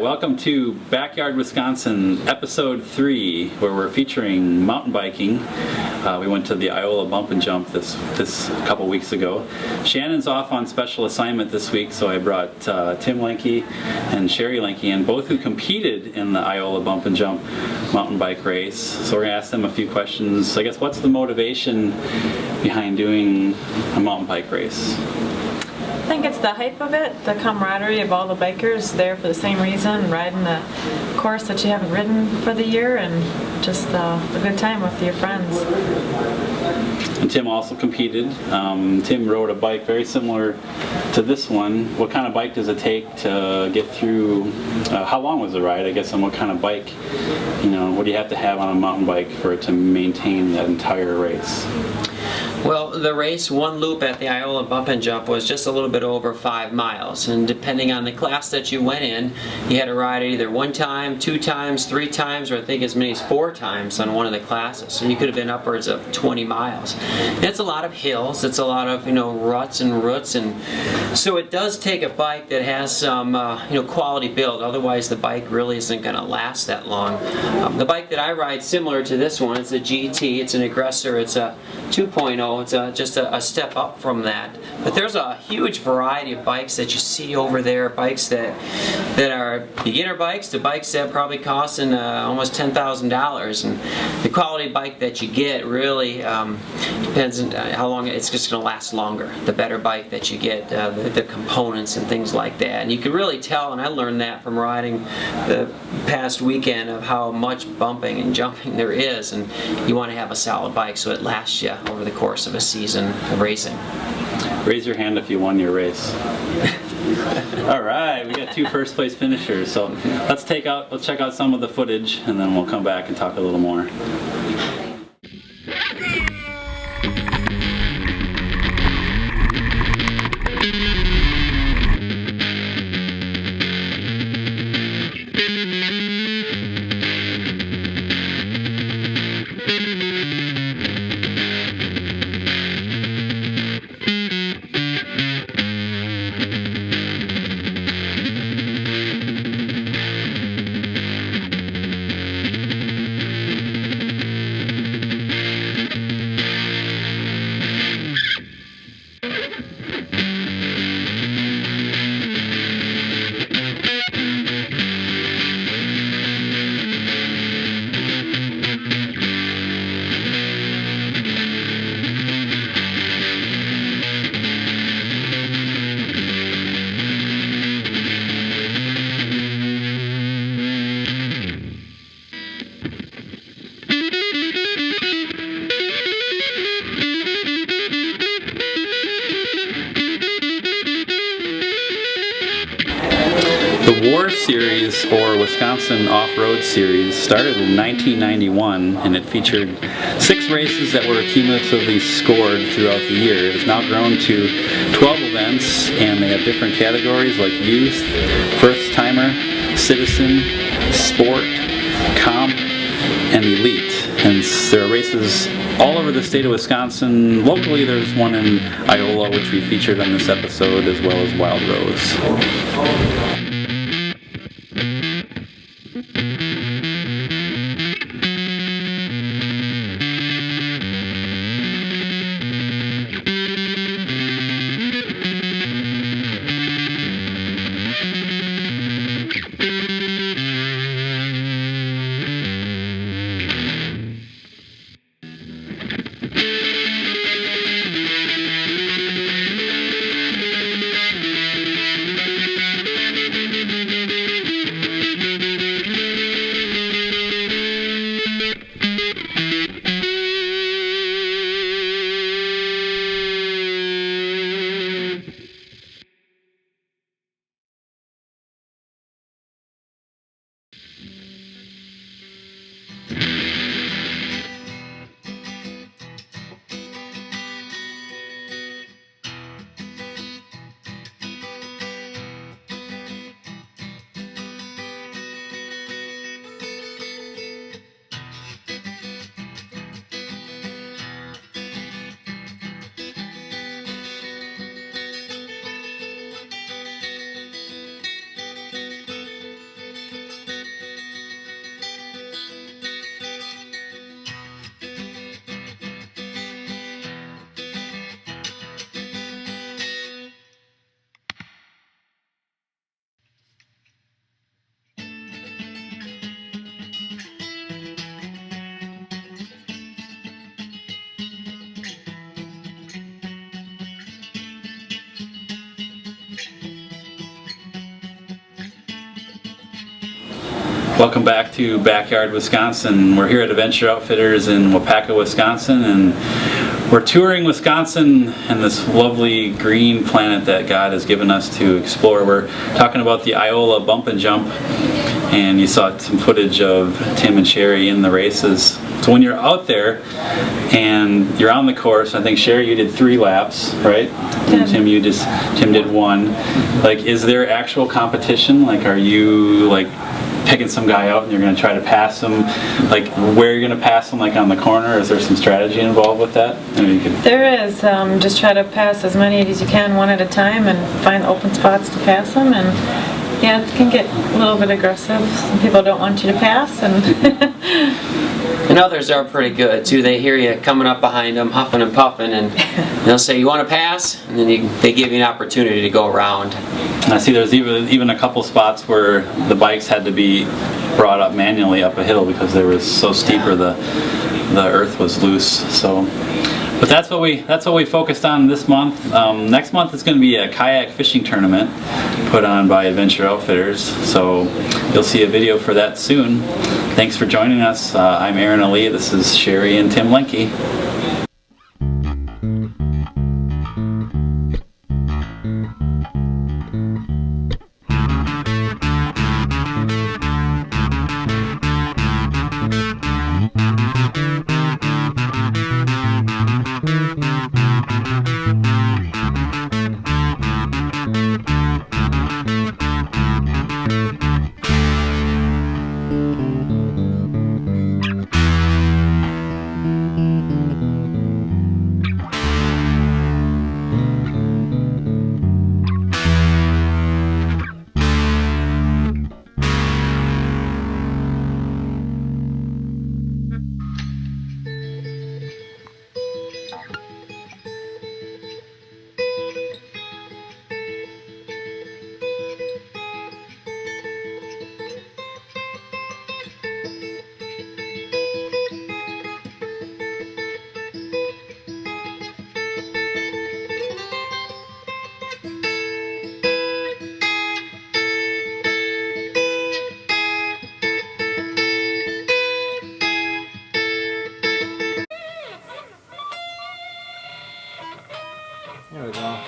welcome to Backyard Wisconsin, episode 3, where we're featuring mountain biking. We went to the Iola Bump Jump this couple weeks ago. Shannon's off on special assignment this week, so I brought Tim Lenke and Sherry Lenke in, both who competed in the Iola Bump Jump mountain bike race. So we're going to ask them a few questions. I guess, what's the motivation behind doing a mountain bike race? I think it's the hype of it, the camaraderie of all the bikers there for the same reason, riding a course that you haven't ridden for the year, and just a good time with your friends. And Tim also competed. Tim rode a bike very similar to this one. What kind of bike does it take to get through? How long was the ride, I guess, and what kind of bike? What do you have to have on a mountain bike for it to maintain that entire race? Well, the race, one loop at the Iola Bump and Jump was just a little bit over 5 miles, and depending on the class that you went in, you had to ride it either 1 time, 2 times, 3 times, or I think as many as 4 times on one of the classes. So you could have been upwards of 20 miles. And it's a lot of hills, it's a lot of ruts and roots, and so it does take a bike that has some quality build. Otherwise, the bike really isn't going to last that long. The bike that I ride, similar to this one, it's a GT. It's an Aggressor. It's a 2.0. It's just a step up from that. But there's a huge variety of bikes that you see over there. Bikes that are beginner bikes to bikes that probably costing almost $10,000. And the quality bike that you get really depends on how long it's just going to last longer. The better bike that you get, the components and things like that. And you can really tell, and I learned that from riding the past weekend, of how much bumping and jumping there is. And you want to have a solid bike so it lasts you over the course of a season of racing. Raise your hand if you won your race. All right, we got 2 first place finishers. So let's check out some of the footage, and then we'll come back and talk a little more. The WAR Series, or Wisconsin Off-Road Series, started in 1991, and it featured 6 races that were cumulatively scored throughout the year. It has now grown to 12 events, and they have different categories like Youth, First Timer, Citizen, Sport, Comp, and Elite. And there are races all over the state of Wisconsin. Locally, there's one in Iola, which we featured on this episode, as well as Wild Rose. Welcome back to Backyard Wisconsin. We're here at Adventure Outfitters in Waupaca, Wisconsin, and we're touring Wisconsin and this lovely green planet that God has given us to explore. We're talking about the Iola Bump Jump, and you saw some footage of Tim and Sherry in the races. So when you're out there and you're on the course, I think Sherry, you did 3 laps, right? And Tim did 1. Like, is there actual competition? Like, are you like picking some guy out and you're going to try to pass him? Like, where you're going to pass him, like on the corner? Is there some strategy involved with that? There is. Just try to pass as many as you can one at a time and find open spots to pass them. And yeah, it can get a little bit aggressive. Some people don't want you to pass, and and others are pretty good too. They hear you coming up behind them, huffing and puffing, and they'll say, "You want to pass?" And then they give you an opportunity to go around. And I see there's even a couple spots where the bikes had to be brought up manually up a hill because they were so steep or the earth was loose. So, but that's what we focused on this month. Next month is going to be a kayak fishing tournament put on by Adventure Outfitters. So you'll see a video for that soon. Thanks for joining us. I'm Aaron Ali. This is Sherry and Tim Lenke. There we go.